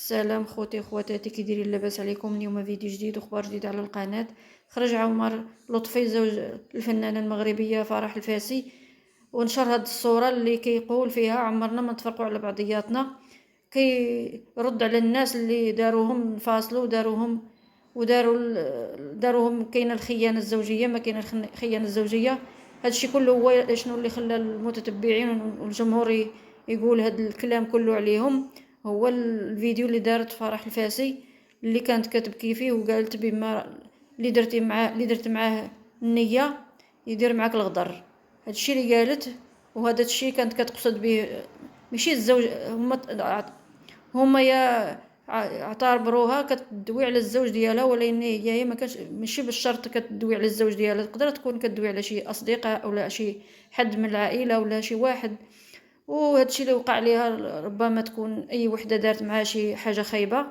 سلام خوتي خواتاتي، كي دايرين؟ لاباس عليكم؟ اليوم فيديو جديد واخبار جديده على القناه. خرج عمر لطفي زوج الفنانه المغربيه فرح الفاسي، ونشر هاد الصوره اللي كيقول فيها عمرنا ما نتفرقوا على بعضياتنا. كيرد على الناس اللي داروهم انفصلوا وداروهم كاينه الخيانه الزوجيه، ما كاينه الخيانه الزوجيه. هادشي كله هو شنو اللي خلى المتتبعين والجمهور يقول هاد الكلام كله عليهم. هو الفيديو اللي دارت فرح الفاسي، اللي كانت كتبكي فيه وقالت بما اللي درت معاه النيه يدير معاك الغدر. هادشي اللي قالت، وهذا الشيء كانت كتقصد به ماشي الزوج. هما يا اعتبروها كتدوي على الزوج ديالها، ولكن هي ما كانش ماشي بالشرط كتدوي على الزوج ديالها، تقدر تكون كتدوي على شي اصدقاء ولا شي حد من العائله ولا شي واحد. وهادشي اللي وقع ليها ربما تكون اي وحده دارت معها شي حاجه خايبه،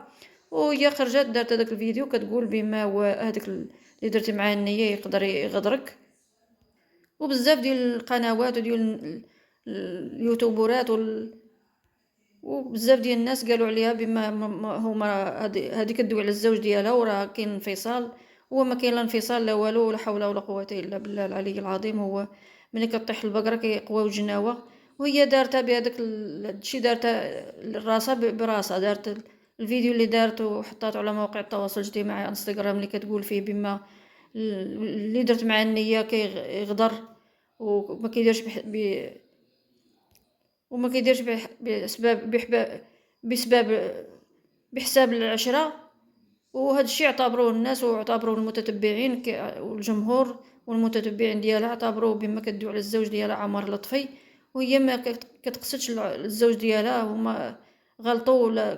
وهي خرجت دارت هذاك الفيديو كتقول بما هو هذاك اللي درتي معاه النيه يقدر يغدرك. وبزاف ديال القنوات وديال اليوتيوبرات وبزاف ديال الناس قالوا عليها بما هما هذه كدوي على الزوج ديالها وراه كاين انفصال. هو ما كاين لا انفصال لا والو، ولا حول ولا قوه الا بالله العلي العظيم. هو ملي كطيح البقره كيقواو الجناوه، وهي دارتها بهذاك الشيء، دارتها راسها براسها. دارت الفيديو اللي دارته وحطاته على مواقع التواصل الاجتماعي انستغرام، اللي كتقول فيه بما اللي درت مع النيه كيغدر وما كيديرش بسبب بحساب العشرة. وهذا الشيء اعتبروه الناس واعتبروه المتتبعين والجمهور والمتتبعين ديالها اعتبروه بما كدوي على الزوج ديالها عمر لطفي، وهي ما كتقصدش الزوج ديالها. هما غلطوا ولا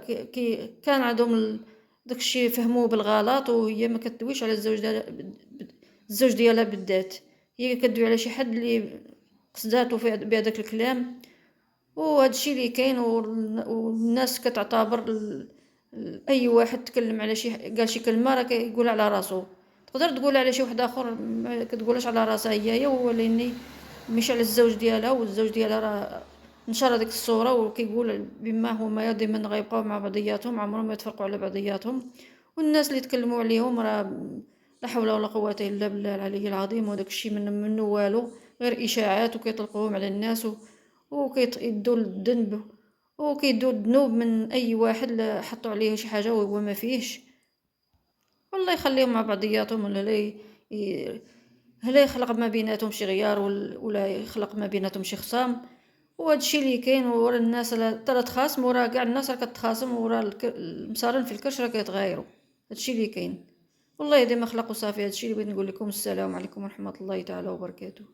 كان عندهم داكشي فهموه بالغلط، وهي ما كتدويش على الزوج ديالها بالذات. هي كدوي على شي حد اللي قصداتو بهذاك الكلام. وهذا الشيء اللي كاين، والناس كتعتبر اي واحد تكلم على شي قال شي كلمه راه كيقولها على راسو. تقدر تقول على شي واحد اخر ما كتقولهاش على راسها هي، ولاني مش على الزوج ديالها. والزوج ديالها راه نشر هذيك الصوره وكيقول بما هما دائما غيبقاو مع بعضياتهم، عمرهم ما يتفرقوا على بعضياتهم. والناس اللي تكلموا عليهم راه لا حول ولا قوه الا بالله العلي العظيم. وداك الشيء منه والو، غير اشاعات وكيطلقوهم على الناس وكيدوا الذنب وكيدوا الذنوب من اي واحد حطوا عليه شي حاجه وهو ما فيهش. والله يخليهم مع بعضياتهم، ولا لا يخلق ما بيناتهم شي غيار ولا يخلق ما بيناتهم شي خصام. وهذا الشيء اللي كاين. ورا الناس ترى تخاصم، ورا كاع الناس راه كتخاصم، ورا المصارين في الكرش راه كيتغايروا. هذا الشيء اللي كاين. والله ديما خلقوا صافي. هذا الشيء اللي بغيت نقول لكم. السلام عليكم ورحمه الله تعالى وبركاته.